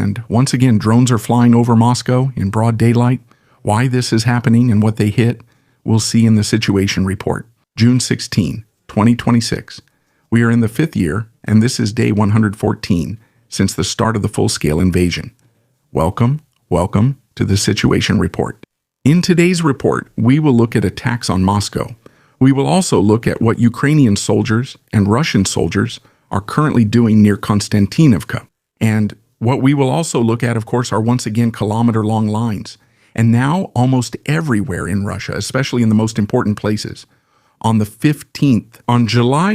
And once again, drones are flying over Moscow in broad daylight. Why this is happening and what they hit, we'll see in the situation report. June 16, 2026. We are in the 5th year, and this is day 114 since the start of the full-scale invasion. Welcome to the situation report. In today's report, we will look at attacks on Moscow. We will also look at what Ukrainian soldiers and Russian soldiers are currently doing near Kostiantynivka. And what we will also look at, of course, are once again kilometer-long lines. And now almost everywhere in Russia, especially in the most important places. On July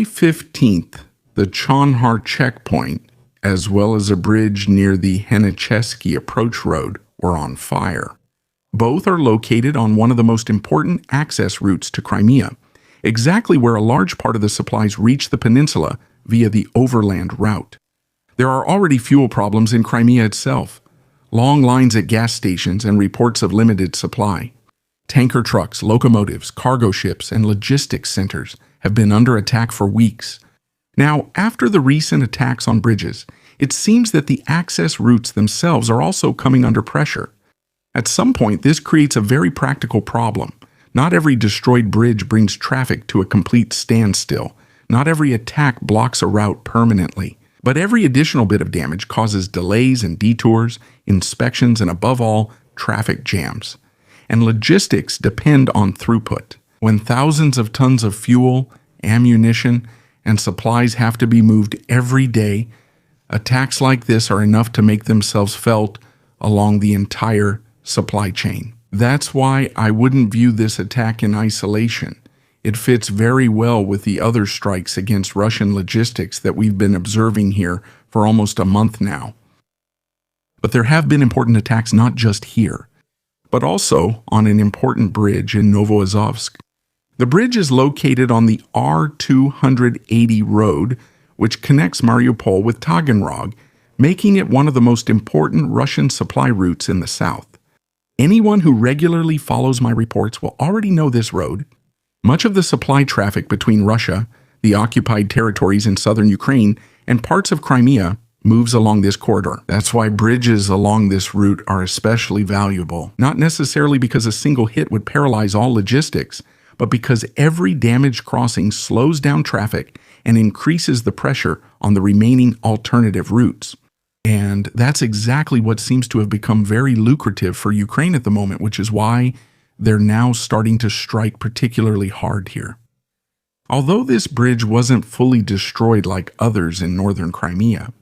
15th, the Chonhar checkpoint, as well as a bridge near the Henichesky approach road, were on fire. Both are located on one of the most important access routes to Crimea, exactly where a large part of the supplies reach the peninsula via the overland route. There are already fuel problems in Crimea itself, long lines at gas stations and reports of limited supply. Tanker trucks, locomotives, cargo ships, and logistics centers have been under attack for weeks. Now, after the recent attacks on bridges, it seems that the access routes themselves are also coming under pressure. At some point, this creates a very practical problem. Not every destroyed bridge brings traffic to a complete standstill. Not every attack blocks a route permanently. But every additional bit of damage causes delays and detours, inspections, and above all, traffic jams. And logistics depend on throughput. When thousands of tons of fuel, ammunition, and supplies have to be moved every day, attacks like this are enough to make themselves felt along the entire supply chain. That's why I wouldn't view this attack in isolation. It fits very well with the other strikes against Russian logistics that we've been observing here for almost a month now. But there have been important attacks not just here, but also on an important bridge in Novoazovsk. The bridge is located on the R280 road, which connects Mariupol with Taganrog, making it one of the most important Russian supply routes in the south. Anyone who regularly follows my reports will already know this road. Much of the supply traffic between Russia, the occupied territories in southern Ukraine, and parts of Crimea moves along this corridor. That's why bridges along this route are especially valuable, not necessarily because a single hit would paralyze all logistics, but because every damaged crossing slows down traffic and increases the pressure on the remaining alternative routes. And that's exactly what seems to have become very lucrative for Ukraine at the moment, which is why they're now starting to strike particularly hard here. Although this bridge wasn't fully destroyed like others in northern Crimea,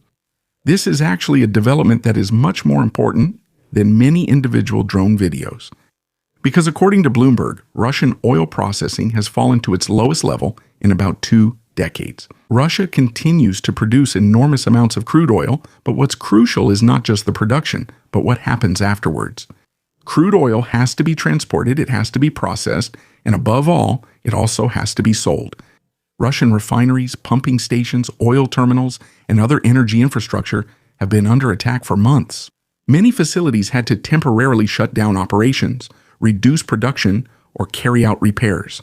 this is actually a development that is much more important than many individual drone videos. Because according to Bloomberg, Russian oil processing has fallen to its lowest level in about 2 decades. Russia continues to produce enormous amounts of crude oil, but what's crucial is not just the production, but what happens afterwards. Crude oil has to be transported, it has to be processed, and above all, it also has to be sold. Russian refineries, pumping stations, oil terminals, and other energy infrastructure have been under attack for months. Many facilities had to temporarily shut down operations, reduce production, or carry out repairs.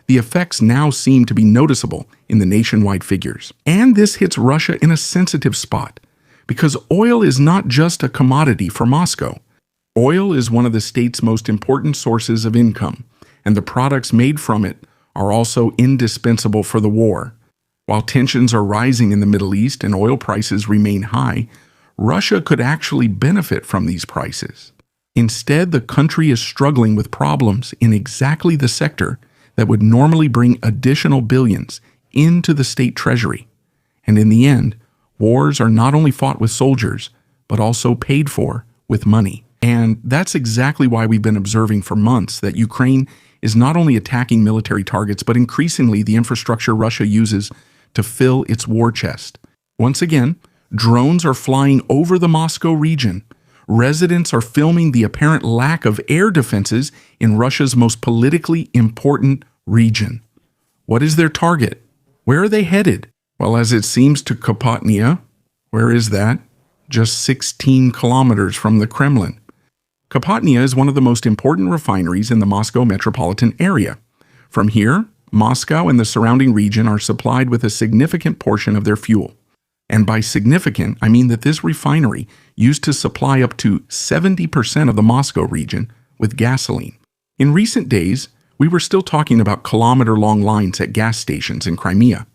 The effects now seem to be noticeable in the nationwide figures. And this hits Russia in a sensitive spot, because oil is not just a commodity for Moscow. Oil is one of the state's most important sources of income, and the products made from it are also indispensable for the war. While tensions are rising in the Middle East and oil prices remain high, Russia could actually benefit from these prices. Instead, the country is struggling with problems in exactly the sector that would normally bring additional billions into the state treasury. And in the end, wars are not only fought with soldiers, but also paid for with money. And that's exactly why we've been observing for months that Ukraine is not only attacking military targets, but increasingly the infrastructure Russia uses to fill its war chest. Once again, drones are flying over the Moscow region. Residents are filming the apparent lack of air defenses in Russia's most politically important region. What is their target? Where are they headed? Well, as it seems to Kopotnia, where is that? Just 16 kilometers from the Kremlin. Kopotnia is one of the most important refineries in the Moscow metropolitan area. From here, Moscow and the surrounding region are supplied with a significant portion of their fuel. And by significant, I mean that this refinery used to supply up to 70% of the Moscow region with gasoline. In recent days, we were still talking about kilometer-long lines at gas stations in Crimea.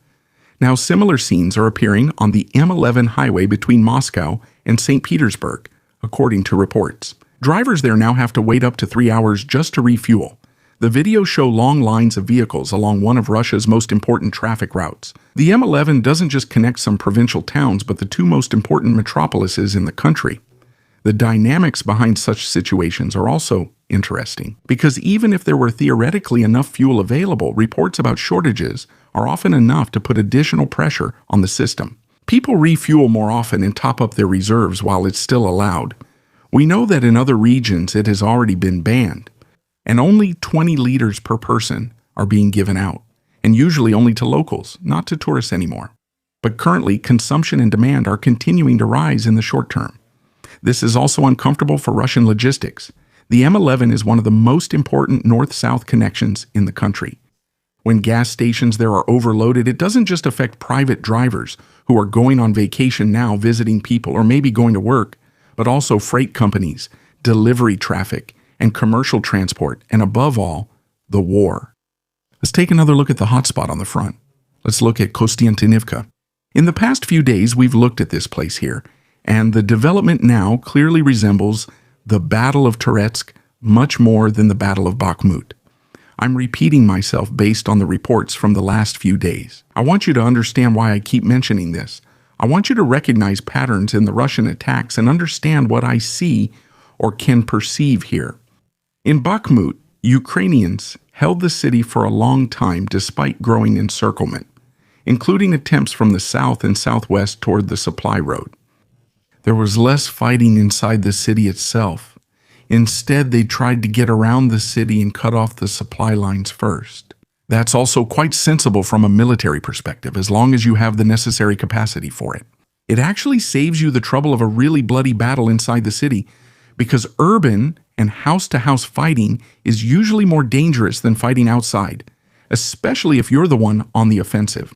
Now, similar scenes are appearing on the M11 highway between Moscow and St. Petersburg, according to reports. Drivers there now have to wait up to 3 hours just to refuel. The videos show long lines of vehicles along one of Russia's most important traffic routes. The M11 doesn't just connect some provincial towns, but the two most important metropolises in the country. The dynamics behind such situations are also interesting, because even if there were theoretically enough fuel available, reports about shortages are often enough to put additional pressure on the system. People refuel more often and top up their reserves while it's still allowed. We know that in other regions it has already been banned, and only 20 liters per person are being given out, and usually only to locals, not to tourists anymore. But currently, consumption and demand are continuing to rise in the short term. This is also uncomfortable for Russian logistics. The M11 is one of the most important north-south connections in the country. When gas stations there are overloaded, it doesn't just affect private drivers who are going on vacation now visiting people or maybe going to work, but also freight companies, delivery traffic, and commercial transport, and above all, the war. Let's take another look at the hotspot on the front. Let's look at Kostiantynivka. In the past few days, we've looked at this place here, and the development now clearly resembles the Battle of Toretsk much more than the Battle of Bakhmut. I'm repeating myself based on the reports from the last few days. I want you to understand why I keep mentioning this. I want you to recognize patterns in the Russian attacks and understand what I see or can perceive here. In Bakhmut, Ukrainians held the city for a long time despite growing encirclement, including attempts from the south and southwest toward the supply road. There was less fighting inside the city itself. Instead, they tried to get around the city and cut off the supply lines first. That's also quite sensible from a military perspective, as long as you have the necessary capacity for it. It actually saves you the trouble of a really bloody battle inside the city, because urban and house-to-house fighting is usually more dangerous than fighting outside, especially if you're the one on the offensive.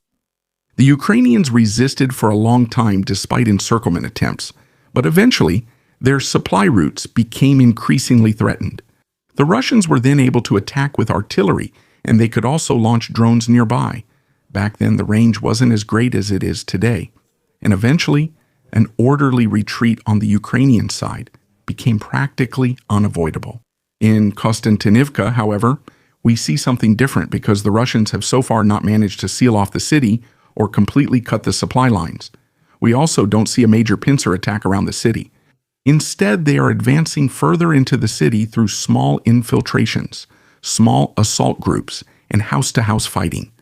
The Ukrainians resisted for a long time despite encirclement attempts, but eventually their supply routes became increasingly threatened. The Russians were then able to attack with artillery, and they could also launch drones nearby. Back then, the range wasn't as great as it is today, and eventually, an orderly retreat on the Ukrainian side became practically unavoidable. In Kostiantynivka, however, we see something different because the Russians have so far not managed to seal off the city or completely cut the supply lines. We also don't see a major pincer attack around the city. Instead, they are advancing further into the city through small infiltrations, small assault groups, and house-to-house fighting.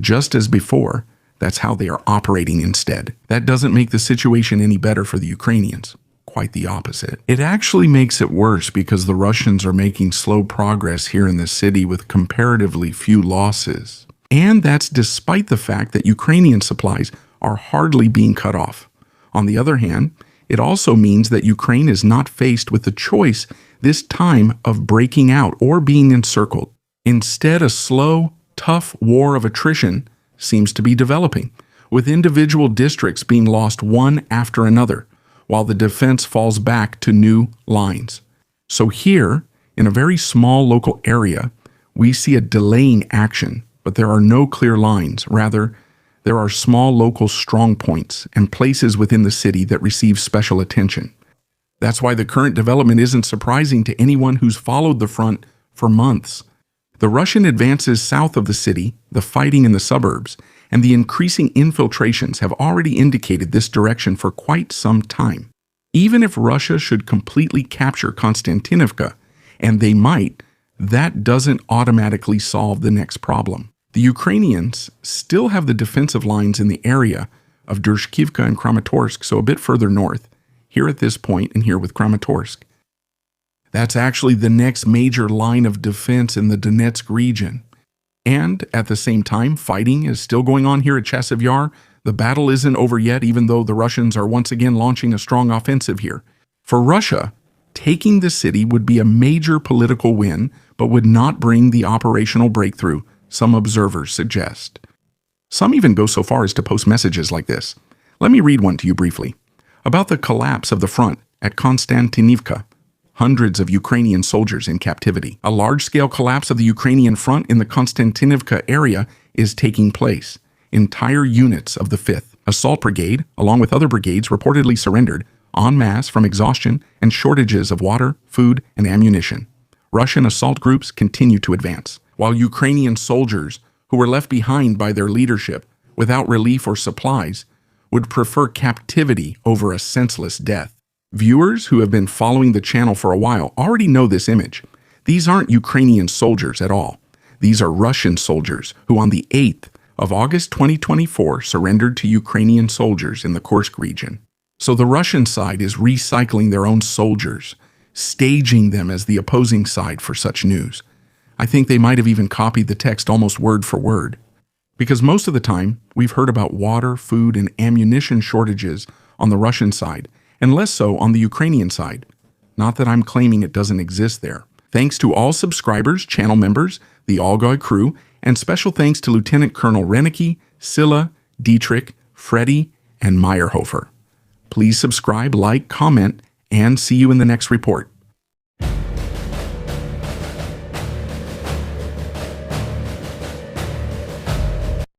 Just as before, that's how they are operating instead. That doesn't make the situation any better for the Ukrainians. Quite the opposite. It actually makes it worse because the Russians are making slow progress here in the city with comparatively few losses. And that's despite the fact that Ukrainian supplies are hardly being cut off. On the other hand, it also means that Ukraine is not faced with the choice this time of breaking out or being encircled. Instead, a slow, tough war of attrition seems to be developing, with individual districts being lost one after another, while the defense falls back to new lines. So here, in a very small local area, we see a delaying action, but there are no clear lines. Rather, there are small local strong points and places within the city that receive special attention. That's why the current development isn't surprising to anyone who's followed the front for months. The Russian advances south of the city, the fighting in the suburbs, and the increasing infiltrations have already indicated this direction for quite some time. Even if Russia should completely capture Kostiantynivka, and they might, that doesn't automatically solve the next problem. The Ukrainians still have the defensive lines in the area of Druzhkivka and Kramatorsk, so a bit further north, here at this point and here with Kramatorsk. That's actually the next major line of defense in the Donetsk region. And at the same time, fighting is still going on here at Chasiv. The battle isn't over yet, even though the Russians are once again launching a strong offensive here. For Russia, taking the city would be a major political win, but would not bring the operational breakthrough some observers suggest. Some even go so far as to post messages like this: Let me read one to you briefly. About the collapse of the front at Kostiantynivka. Hundreds of Ukrainian soldiers in captivity. A large-scale collapse of the Ukrainian front in the Kostiantynivka area is taking place. Entire units of the 5th Assault Brigade, along with other brigades, reportedly surrendered en masse from exhaustion and shortages of water, food, and ammunition. Russian assault groups continue to advance, while Ukrainian soldiers, who were left behind by their leadership without relief or supplies, would prefer captivity over a senseless death. Viewers who have been following the channel for a while already know this image. These aren't Ukrainian soldiers at all. These are Russian soldiers who on the 8th of August 2024 surrendered to Ukrainian soldiers in the Kursk region. So the Russian side is recycling their own soldiers, staging them as the opposing side for such news. I think they might have even copied the text almost word for word. Because most of the time, we've heard about water, food, and ammunition shortages on the Russian side, and less so on the Ukrainian side. Not that I'm claiming it doesn't exist there. Thanks to all subscribers, channel members, the Allgäu crew, and special thanks to Lieutenant Colonel Rennecke, Silla, Dietrich, Freddie, and Meyerhofer. Please subscribe, like, comment, and see you in the next report.